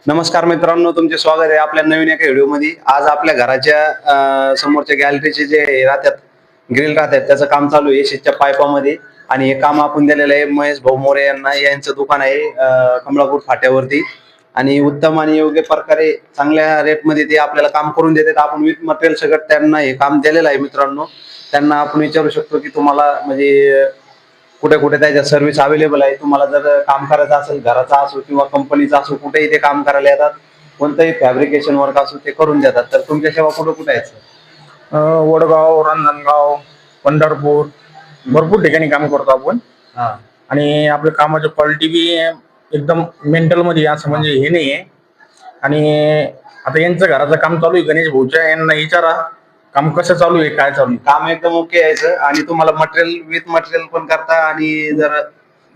नमस्कार मित्रांनो, तुमचे स्वागत आहे आपल्या नवीन एका व्हिडिओमध्ये. आज आपल्या घराच्या समोरच्या गॅलरीचे जे राहतात ग्रिल राहतात त्याचं काम चालू आहे शेतच्या पाईपामध्ये. आणि हे काम आपण दिलेलं आहे महेश भाऊ मोरे यांना. यांचं दुकान आहे कमळापूर फाट्यावरती. आणि उत्तम आणि योग्य प्रकारे चांगल्या रेटमध्ये ते आपल्याला काम करून देतात. आपण विथ मटेरियल सगळं त्यांना हे काम दिलेलं आहे मित्रांनो. त्यांना आपण विचारू शकतो की तुम्हाला म्हणजे कुठे कुठे त्याच्या सर्व्हिस अवेलेबल आहे. तुम्हाला जर काम करायचं असेल घराचा असो किंवा कंपनीचा असो, कुठेही ते काम करायला येतात. कोणतंही फॅब्रिकेशन वर्क असो ते करून देतात. तर तुमच्या सेवा कुठं कुठे आहेत सर? वडगाव, रांजणगाव, पंढरपूर भरपूर ठिकाणी काम करतो आपण. हा. आणि आपल्या कामाची क्वालिटी बी एकदम मेंटल मध्ये असं म्हणजे हे नाही आहे. आणि आता यांचं घराचं काम चालू आहे गणेश भाऊच्या, यांना विचारा काम कसं चालू आहे, काय चालू आहे. काम एकदम ओके आहे सर. आणि तुम्हाला मटेरियल विथ मटेरियल पण करता. आणि जर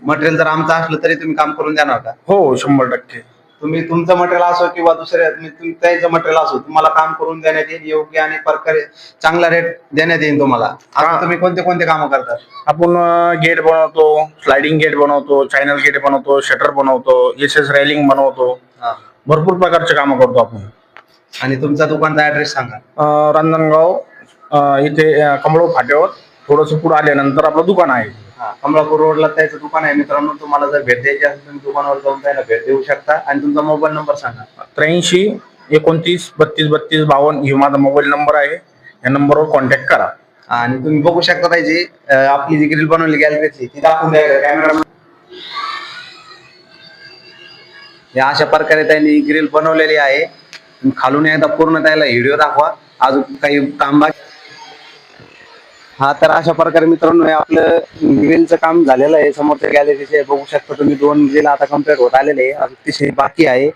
मटेरियल जर आमचं असलं तरी तुम्ही काम करून देणार का? हो 100%. तुम्ही तुमचं मटेरियल असो किंवा दुसऱ्या त्यांचं मटेरियल असो, तुम्हाला काम करून देण्यात येईल योग्य आणि प्रकारे चांगला रेट देण्यात येईल तुम्हाला. आता तुम्ही कोणते कोणते कामं करतात? आपण गेट बनवतो, स्लायडिंग गेट बनवतो, चॅनल गेट बनवतो, शटर बनवतो, एस रेलिंग बनवतो. भरपूर प्रकारचे कामं करतो आपण. आणि तुमचा दुकानचा ऍड्रेस सांगा. रांजणगाव इथे कमळो फाट्यावर थोडंसं पुढे आल्यानंतर आपलं दुकान आहे. कमळापूर रोडला त्याचं दुकान आहे मित्रांनो. तुम्हाला जर भेट द्यायची असेल तुम्ही दुकानावर जाऊन त्याला भेट देऊ शकता. आणि तुमचा मोबाईल नंबर सांगा. 83 29 32 32 52 ही माझा मोबाईल नंबर आहे. या नंबरवर कॉन्टॅक्ट करा. आणि तुम्ही बघू शकता त्याची आपली जी ग्रिल बनवली गॅलरीची ती दाखवून द्या कॅमेरा. या अशा प्रकारे त्यांनी ग्रिल बनवलेली आहे. खालून एकदा पूर्ण त्याला व्हिडिओ दाखवा, अजून काही काम बाकी. हा, तर अशा प्रकारे मित्रांनो हे आपलं ग्रिलचं काम झालेलं आहे. समोरच्या गॅलरीचे बघू शकता तुम्ही 2 ग्रिल आता कम्प्लीट होत आलेले आहे. अजून तिसरी बाकी आहे.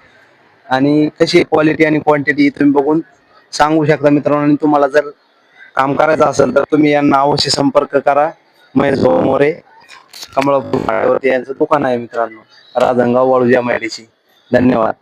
आणि कशी क्वालिटी आणि क्वांटिटी तुम्ही बघून सांगू शकता मित्रांनो. आणि तुम्हाला जर काम करायचं असेल तर तुम्ही यांना अवश्य संपर्क करा. महेश भाऊ मोरे, कमळापूर फाट्यावरती यांचं दुकान आहे मित्रांनो. रांजणगाव वाळूजा महिलेची. धन्यवाद.